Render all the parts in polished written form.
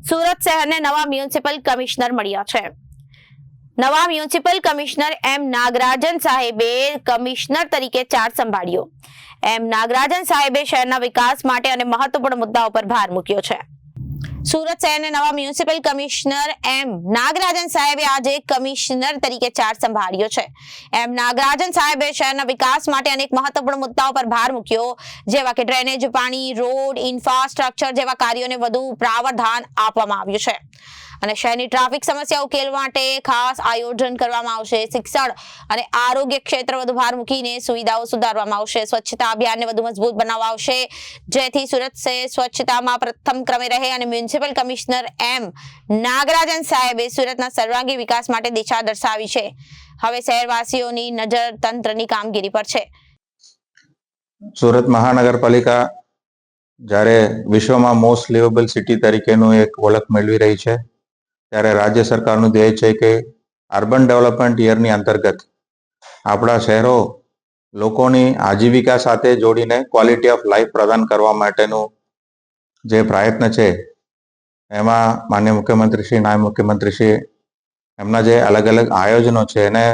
સુરત શહેરને નવા municipal commissioner મળ્યા છે. નવા મ્યુનિસિપલ કમિશનર એમ નાગરાજન સાહેબે કમિશનર તરીકે ચાર્જ સંભાળ્યો. એમ નાગરાજન સાહેબે શહેરના વિકાસ માટે અને મહત્વપૂર્ણ મુદ્દાઓ પર ભાર મૂક્યો છે. સુરત શહેરને નવા મ્યુનિસિપલ કમિશનર એમ નાગરાજન સાહેબે આજે કમિશનર તરીકે ચાર્જ સંભાળ્યો છે. એમ નાગરાજન સાહેબે શહેરના વિકાસ માટે અનેક મહત્વપૂર્ણ મુદ્દાઓ પર ભાર મૂક્યો, જેવા કે ડ્રેનેજ, પાણી, રોડ, ઇન્ફ્રાસ્ટ્રક્ચર જેવા કાર્યોને વધુ પ્રાવધાન આપવામાં આવ્યું છે અને શહેરની ટ્રાફિક સમસ્યા ઉકેલવા માટે ખાસ આયોજન કરવામાં આવશે. શિક્ષણ અને આરોગ્ય ક્ષેત્ર વધુ ભાર મૂકીને સુવિધાઓ સુધારવામાં આવશે. સ્વચ્છતા અભિયાનને વધુ મજબૂત બનાવવા આવશે, જેથી સુરત શહેર સ્વચ્છતામાં પ્રથમ ક્રમે રહે અને મ્યુનિસિપલ કમિશનર એમ નાગરાજન સાહેબે સુરતના સર્વાંગી વિકાસ માટે દિશા દર્શાવી છે. હવે શહેરવાસીઓની નજર તંત્રની કામગીરી પર છે. સુરત મહાનગરપાલિકા જ્યારે વિશ્વમાં મોસ્ટ લિવેબલ સિટી તરીકેનું એક ઓળખ મેળવી રહી છે, ત્યારે રાજ્ય સરકારનું ધ્યેય છે કે અર્બન ડેવલપમેન્ટ યરની અંતર્ગત આપણા શહેરો લોકોની આજીવિકા સાથે જોડીને ક્વોલિટી ઓફ લાઈફ પ્રદાન કરવા માટેનું જે પ્રયત્ન છે, એમાં માનનીય મુખ્યમંત્રી શ્રી, નાયબ મુખ્યમંત્રી શ્રી એમના જે અલગ અલગ આયોજનો છે એને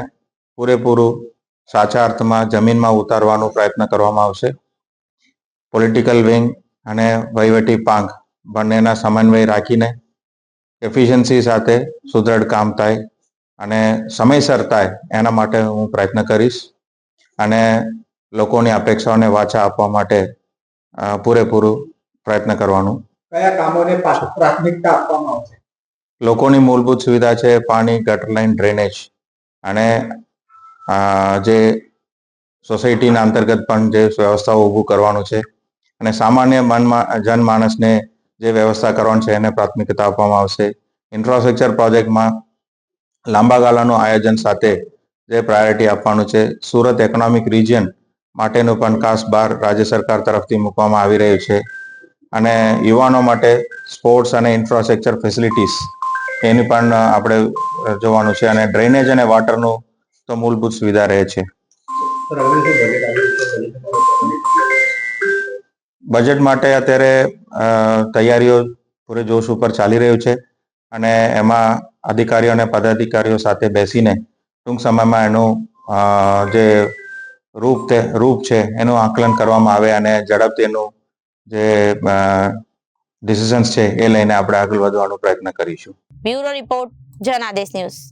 પૂરેપૂરું સાચા અર્થમાં જમીનમાં ઉતારવાનો પ્રયત્ન કરવામાં આવશે. પોલિટિકલ વિંગ અને વહીવટી પાંખ બંનેના સમન્વય રાખીને એફિશિયન્સી સાથે સુદૃઢ કામ થાય અને સમયસર થાય એના માટે હું પ્રયત્ન કરીશ અને લોકોની અપેક્ષાઓને વાચા આપવા માટે પૂરેપૂરું પ્રયત્ન કરવાનું. કયા કામોને પ્રાથમિકતા આપવામાં આવશે? લોકોની મૂળભૂત સુવિધા છે પાણી, ગટર લાઈન, ડ્રેનેજ અને જે સોસાયટીના અંતર્ગત પણ જે વ્યવસ્થાઓ ઊભું કરવાનું છે અને સામાન્ય જનમાનસને જે વ્યવસ્થા કરવાની છે એને પ્રાથમિકતા આપવામાં આવશે. ઇન્ફ્રાસ્ટ્રક્ચર પ્રોજેક્ટમાં લાંબા ગાળાનું આયોજન સાથે જે પ્રાયોરિટી આપવાનું છે. સુરત ઇકોનોમિક રિજિયન માટેનું પણ ખાસ ભાર રાજ્ય સરકાર તરફથી મૂકવામાં આવી રહ્યું છે અને યુવાનો માટે સ્પોર્ટ્સ અને ઇન્ફ્રાસ્ટ્રક્ચર ફેસિલિટીઝ એની પણ આપણે જોવાનું છે અને ડ્રેનેજ અને વોટરનું તો મૂળભૂત સુવિધા રહે છે. બજેટ માટે અત્યારે તૈયારીઓ પૂરે જોશ ઉપર ચાલી રહ્યું છે અને એમાં અધિકારીઓ અને પદાધિકારીઓ સાથે બેસીને ટૂંક સમયમાં એનું જે રૂપ છે એનું આકલન કરવામાં આવે અને ઝડપથી એનું જે ડિસિઝન્સ છે એ લઈને આપણે આગળ વધવાનો પ્રયત્ન કરીશું. Bureau report, Janadesh news.